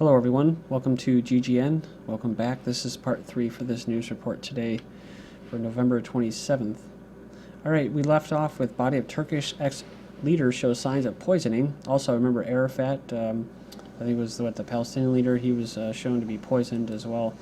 Hello everyone, welcome to GGN, welcome back. This is part 3 for this news report today for November 27th. Alright, we left off with body of Turkish ex-leader shows signs of poisoning. Also, remember Arafat, I think it was the Palestinian leader, he was shown to be poisoned as well.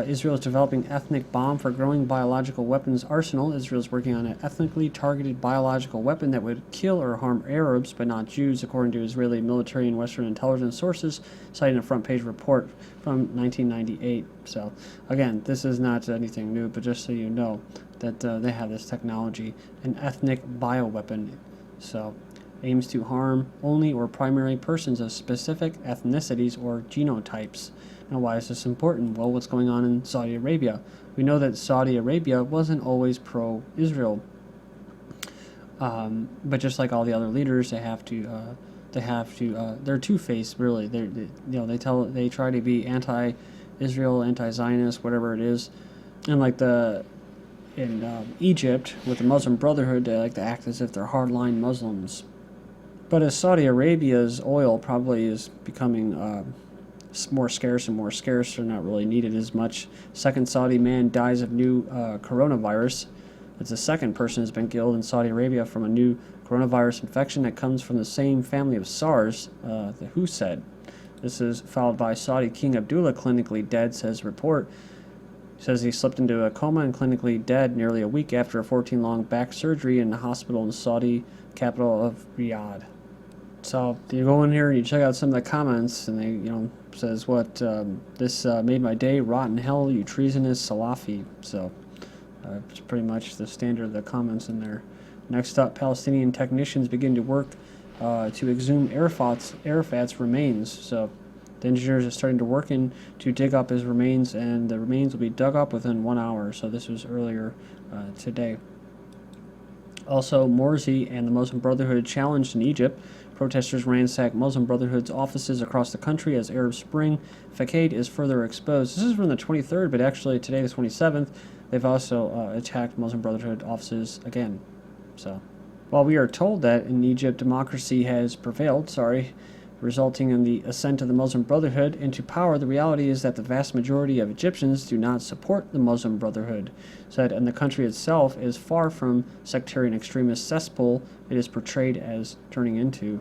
Israel is developing ethnic bomb for growing biological weapons arsenal. Israel is working on an ethnically targeted biological weapon that would kill or harm Arabs, but not Jews, according to Israeli military and Western intelligence sources, citing a front-page report from 1998. So, again, this is not anything new, but just so you know that they have this technology, an ethnic bioweapon. So, aims to harm only or primary persons of specific ethnicities or genotypes. Now, why is this important? Well, what's going on in Saudi Arabia? We know that Saudi Arabia wasn't always pro-Israel, but just like all the other leaders, they're two-faced, really. They try to be anti-Israel, anti-Zionist, whatever it is, and like in Egypt with the Muslim Brotherhood, they like to act as if they're hardline Muslims. But as Saudi Arabia's oil probably is becoming more scarce and more scarce, they're not really needed as much. Second Saudi man dies of new coronavirus. It's the second person who's been killed in Saudi Arabia from a new coronavirus infection that comes from the same family of SARS, the WHO said. This is followed by Saudi King Abdullah clinically dead, says report. Says he slipped into a coma and clinically dead nearly a week after a 14-long back surgery in a hospital in the Saudi capital of Riyadh. So you go in here and you check out some of the comments, and they, says what this made my day, rotten hell, you treasonous Salafi. So it's pretty much the standard of the comments in there. Next up, Palestinian technicians begin to work to exhume Arafat's remains. So the engineers are starting to work in to dig up his remains, and the remains will be dug up within 1 hour. So this was earlier today. Also, Morsi and the Muslim Brotherhood challenged in Egypt. Protesters ransacked Muslim Brotherhood's offices across the country as Arab Spring facade is further exposed. This is from the 23rd, but actually today, the 27th, they've also attacked Muslim Brotherhood offices again. So, while we are told that in Egypt democracy has prevailed, resulting in the ascent of the Muslim Brotherhood into power, the reality is that the vast majority of Egyptians do not support the Muslim Brotherhood. Said, and the country itself is far from sectarian extremist cesspool it is portrayed as turning into.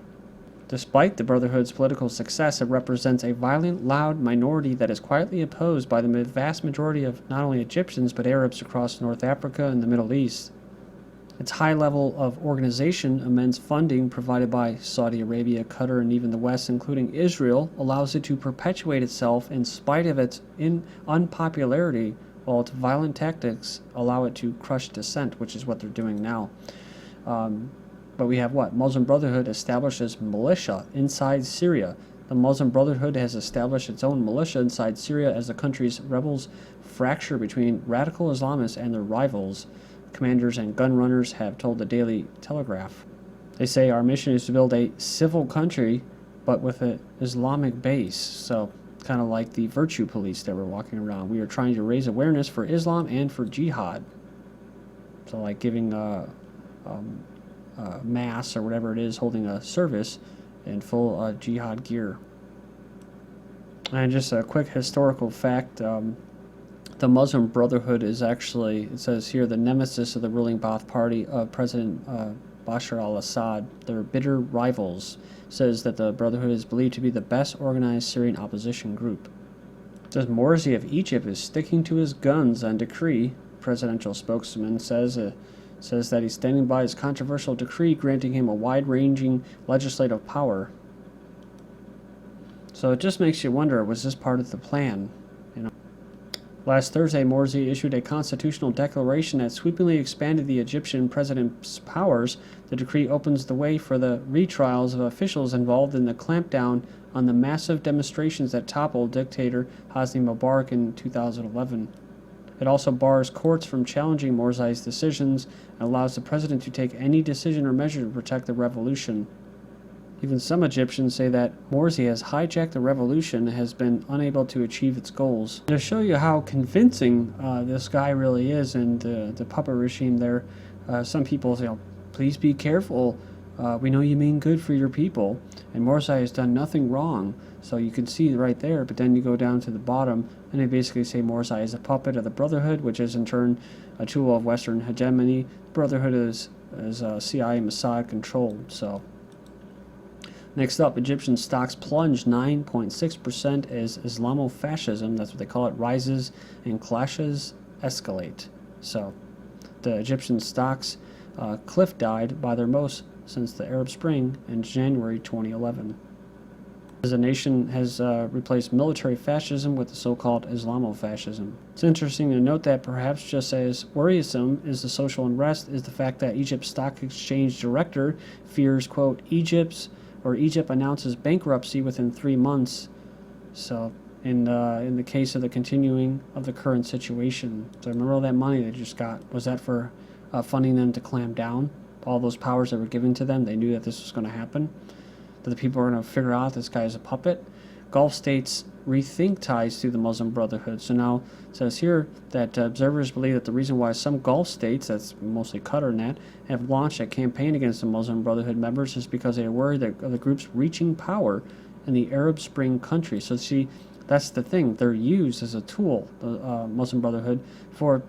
Despite the Brotherhood's political success, it represents a violent, loud minority that is quietly opposed by the vast majority of not only Egyptians but Arabs across North Africa and the Middle East. Its high level of organization, immense funding provided by Saudi Arabia, Qatar, and even the West, including Israel, allows it to perpetuate itself in spite of its unpopularity, while its violent tactics allow it to crush dissent, which is what they're doing now. But we have what? Muslim Brotherhood establishes militia inside Syria. The Muslim Brotherhood has established its own militia inside Syria as the country's rebels fracture between radical Islamists and their rivals. Commanders and gun runners have told the Daily Telegraph. They say our mission is to build a civil country, but with an Islamic base. So, kind of like the virtue police that were walking around. We are trying to raise awareness for Islam and for jihad. So, like giving mass or whatever it is, holding a service in full jihad gear. And just a quick historical fact. The Muslim Brotherhood is actually, it says here, the nemesis of the ruling Ba'ath Party of President Bashar al-Assad. Their bitter rivals. Says that the Brotherhood is believed to be the best organized Syrian opposition group. It says Morsi of Egypt is sticking to his guns on decree. Presidential spokesman says that he's standing by his controversial decree granting him a wide-ranging legislative power. So it just makes you wonder, was this part of the plan? Last Thursday, Morsi issued a constitutional declaration that sweepingly expanded the Egyptian president's powers. The decree opens the way for the retrials of officials involved in the clampdown on the massive demonstrations that toppled dictator Hosni Mubarak in 2011. It also bars courts from challenging Morsi's decisions and allows the president to take any decision or measure to protect the revolution. Even some Egyptians say that Morsi has hijacked the revolution and has been unable to achieve its goals. To show you how convincing this guy really is and the puppet regime there, some people say, please be careful. we know you mean good for your people, and Morsi has done nothing wrong. So you can see right there, but then you go down to the bottom, and they basically say Morsi is a puppet of the Brotherhood, which is in turn a tool of Western hegemony. Brotherhood is CIA Mossad controlled. So next up, Egyptian stocks plunge 9.6% as Islamofascism, that's what they call it, rises and clashes escalate. So the Egyptian stocks cliff died by their most since the Arab Spring in January 2011. As a nation has replaced military fascism with the so-called Islamofascism. It's interesting to note that perhaps just as worrisome as the social unrest is the fact that Egypt's stock exchange director fears, quote, Egypt announces bankruptcy within 3 months. So in the case of the continuing of the current situation. So remember all that money they just got, was that for funding them to clamp down? All those powers that were given to them, they knew that this was going to happen, that the people are going to figure out this guy is a puppet. Gulf states rethink ties to the Muslim Brotherhood. So now it says here that observers believe that the reason why some Gulf states, that's mostly Qatar and that, have launched a campaign against the Muslim Brotherhood members is because they are worried of the groups reaching power in the Arab Spring countries. So see, that's the thing. They're used as a tool, the Muslim Brotherhood, for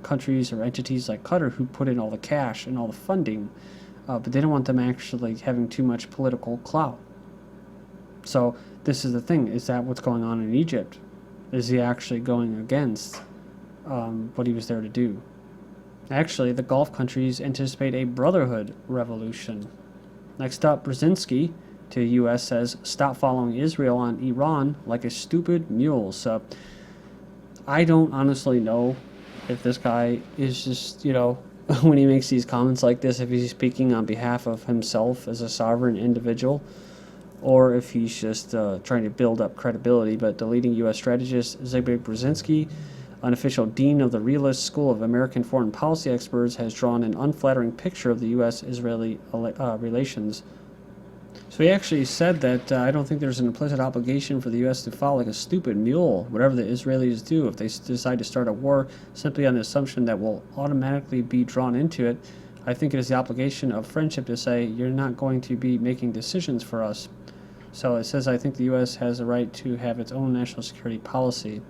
countries or entities like Qatar who put in all the cash and all the funding, but they don't want them actually having too much political clout. So this is the thing. Is that what's going on in Egypt? Is he actually going against what he was there to do? Actually, the Gulf countries anticipate a Brotherhood revolution. Next up, Brzezinski to the U.S. says, stop following Israel on Iran like a stupid mule. So I don't honestly know if this guy is just, when he makes these comments like this, if he's speaking on behalf of himself as a sovereign individual, or if he's just trying to build up credibility. But the leading U.S. strategist, Zbigniew Brzezinski, unofficial dean of the Realist School of American Foreign Policy Experts, has drawn an unflattering picture of the U.S.-Israeli relations. So he actually said that I don't think there's an implicit obligation for the U.S. to follow like a stupid mule, whatever the Israelis do. If they decide to start a war simply on the assumption that we'll automatically be drawn into it, I think it is the obligation of friendship to say, you're not going to be making decisions for us. So it says, I think the U.S. has a right to have its own national security policy.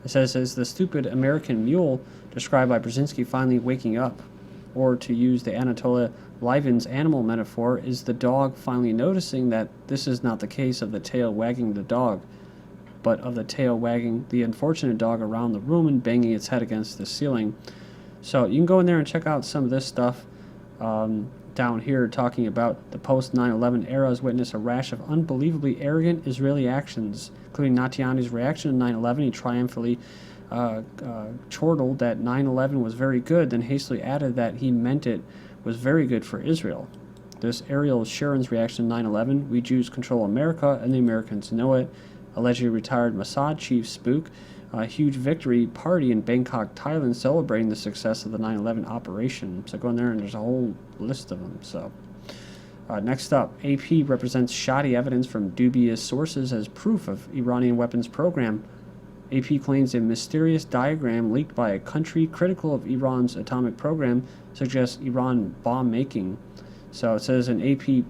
It says, is the stupid American mule described by Brzezinski finally waking up? Or to use the Anatoly Lieven's animal metaphor, is the dog finally noticing that this is not the case of the tail wagging the dog, but of the tail wagging the unfortunate dog around the room and banging its head against the ceiling? So you can go in there and check out some of this stuff down here, talking about the post-9/11 era has witnessed a rash of unbelievably arrogant Israeli actions, including Netanyahu's reaction to 9/11. He triumphantly chortled that 9/11 was very good, then hastily added that he meant it was very good for Israel. This Ariel Sharon's reaction to 9/11, we Jews control America and the Americans know it. Allegedly retired Mossad chief spook, a huge victory party in Bangkok, Thailand, celebrating the success of the 9/11 operation. So go in there and there's a whole list of them. So next up, AP represents shoddy evidence from dubious sources as proof of Iranian weapons program. AP claims a mysterious diagram leaked by a country critical of Iran's atomic program suggests Iran bomb making. So it says an AP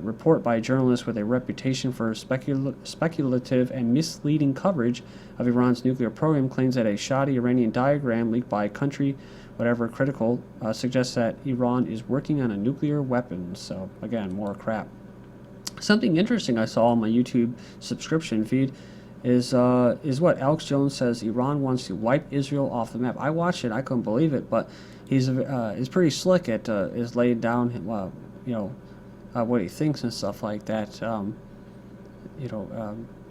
report by a journalist with a reputation for speculative and misleading coverage of Iran's nuclear program claims that a shoddy Iranian diagram leaked by a country, whatever critical, suggests that Iran is working on a nuclear weapon. So again, more crap. Something interesting I saw on my YouTube subscription feed is what Alex Jones says. Iran wants to wipe Israel off the map. I watched it, I couldn't believe it, but he's pretty slick at is laying down what he thinks and stuff like that.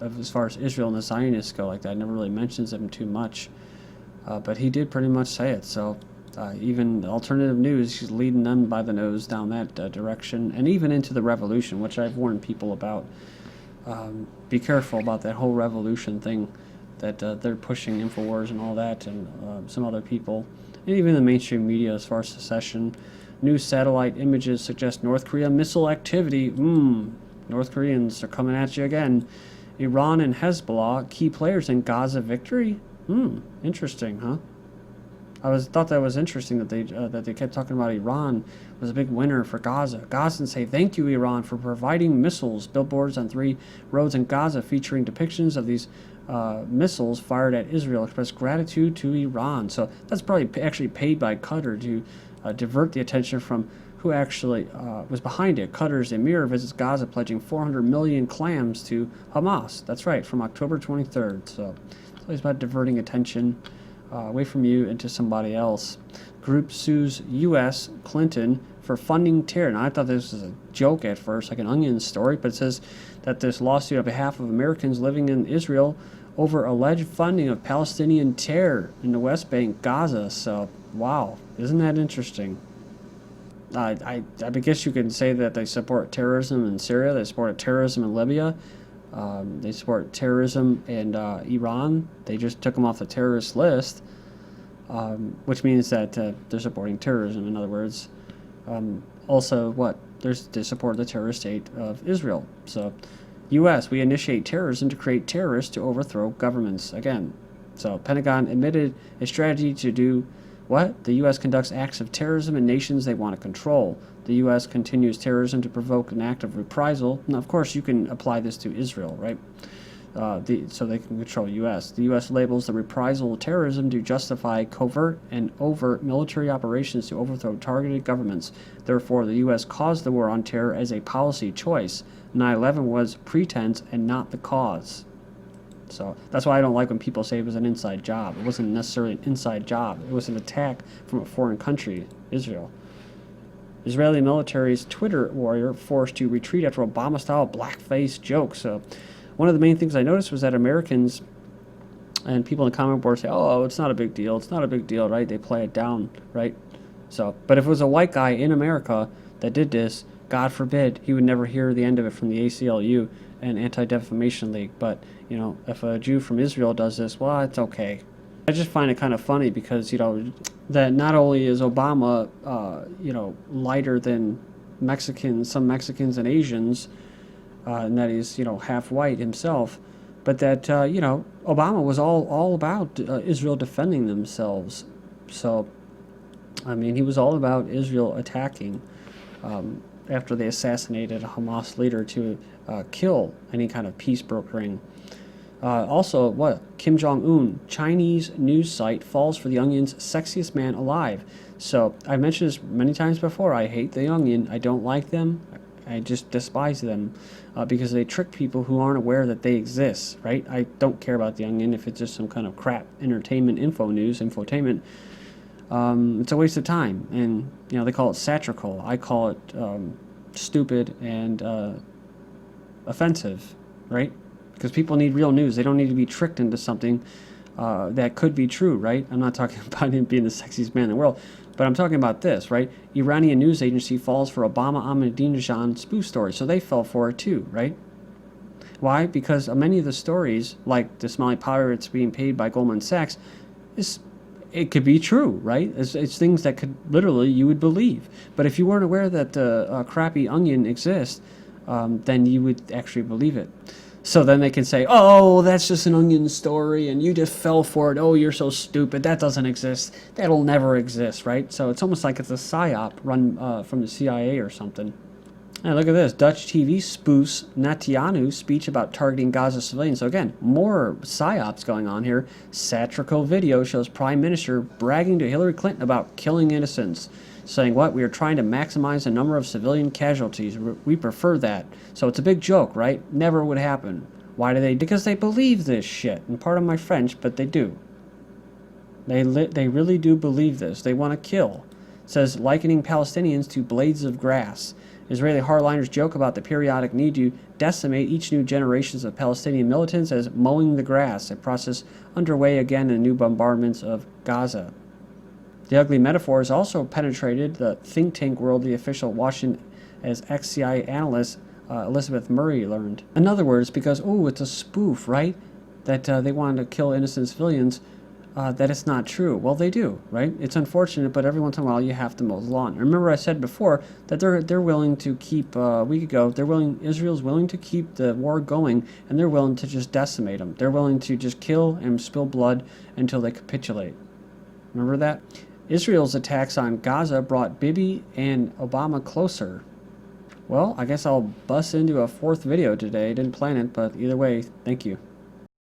As far as Israel and the Zionists go, like that, never really mentions them too much, but he did pretty much say it. So even alternative news, he's leading them by the nose down that direction, and even into the revolution, which I've warned people about. Be careful about that whole revolution thing that they're pushing, InfoWars and all that, and some other people, and even the mainstream media as far as secession. New satellite images suggest North Korea missile activity. North Koreans are coming at you again. Iran and Hezbollah, key players in Gaza victory? Interesting, huh? thought that was interesting that they kept talking about Iran was a big winner for Gaza. Gazans say thank you Iran for providing missiles. Billboards on 3 roads in Gaza featuring depictions of these missiles fired at Israel express gratitude to Iran. So that's probably actually paid by Qatar to divert the attention from who actually was behind it. Qatar's emir visits Gaza pledging 400 million clams to Hamas. That's right, from October 23rd. So it's always about diverting attention away from you into somebody else. Group sues U.S. Clinton for funding terror. Now, I thought this was a joke at first, like an Onion story, but it says that this lawsuit on behalf of Americans living in Israel over alleged funding of Palestinian terror in the West Bank, Gaza. So, wow, isn't that interesting? I guess you can say that they support terrorism in Syria, they support terrorism in Libya, they support terrorism in Iran. They just took them off the terrorist list, which means that they're supporting terrorism, in other words. Also, they support the terrorist state of Israel. So, U.S., we initiate terrorism to create terrorists to overthrow governments. Again, so Pentagon admitted a strategy to do what? The U.S. conducts acts of terrorism in nations they want to control. The U.S. continues terrorism to provoke an act of reprisal. Now, of course, you can apply this to Israel, right? So they can control U.S. The U.S. labels the reprisal terrorism to justify covert and overt military operations to overthrow targeted governments. Therefore, the U.S. caused the war on terror as a policy choice. 9/11 was pretense and not the cause. So that's why I don't like when people say it was an inside job. It wasn't necessarily an inside job. It was an attack from a foreign country, Israel. Israeli military's Twitter warrior forced to retreat after Obama-style blackface jokes. So one of the main things I noticed was that Americans and people in the comment board say, oh, it's not a big deal. It's not a big deal, right? They play it down, right? So, but if it was a white guy in America that did this, God forbid, he would never hear the end of it from the ACLU and Anti-Defamation League. But, you know, if a Jew from Israel does this, well, it's okay. I just find it kind of funny because, you know, that not only is Obama, you know, lighter than Mexicans, some Mexicans and Asians, and that he's, you know, half white himself, but that, you know, Obama was all about Israel defending themselves. So, I mean, he was all about Israel attacking after they assassinated a Hamas leader to kill any kind of peace brokering. Also, Kim Jong-un, Chinese news site, falls for the Onion's sexiest man alive. So, I've mentioned this many times before. I hate the Onion. I don't like them. I just despise them because they trick people who aren't aware that they exist, right? I don't care about the Onion if it's just some kind of crap entertainment infotainment. It's a waste of time. And, you know, they call it satirical. I call it stupid and offensive, right? Because people need real news. They don't need to be tricked into something that could be true, right? I'm not talking about him being the sexiest man in the world, but I'm talking about this, right? Iranian news agency falls for Obama Ahmadinejad spoof story. So they fell for it too, right? Why? Because many of the stories, like the Somali pirates being paid by Goldman Sachs, it could be true, right? It's things that could literally you would believe. But if you weren't aware that the crappy Onion exists, then you would actually believe it. So then they can say, oh, that's just an Onion story, and you just fell for it. Oh, you're so stupid. That doesn't exist. That'll never exist, right? So it's almost like it's a psyop run from the CIA or something. And look at this. Dutch TV spoofs Netanyahu's speech about targeting Gaza civilians. So again, more psyops going on here. Satirical video shows Prime Minister bragging to Hillary Clinton about killing innocents. Saying what? We are trying to maximize the number of civilian casualties. We prefer that. So it's a big joke, right? Never would happen. Why do they? Because they believe this shit. And pardon my French, but they do. They really do believe this. They want to kill. It says likening Palestinians to blades of grass. Israeli hardliners joke about the periodic need to decimate each new generations of Palestinian militants as mowing the grass, a process underway again in new bombardments of Gaza. The ugly metaphor has also penetrated the think tank world, the official Washington, as ex-CIA analyst Elizabeth Murray learned. In other words, because, it's a spoof, right? That they wanted to kill innocent civilians, that it's not true. Well, they do, right? It's unfortunate, but every once in a while you have to mow the lawn. Remember I said before that they're willing to keep, a week ago, Israel's willing to keep the war going, and they're willing to just decimate them. They're willing to just kill and spill blood until they capitulate. Remember that? Israel's attacks on Gaza brought Bibi and Obama closer. Well, I guess I'll bust into a fourth video today. Didn't plan it, but either way, thank you.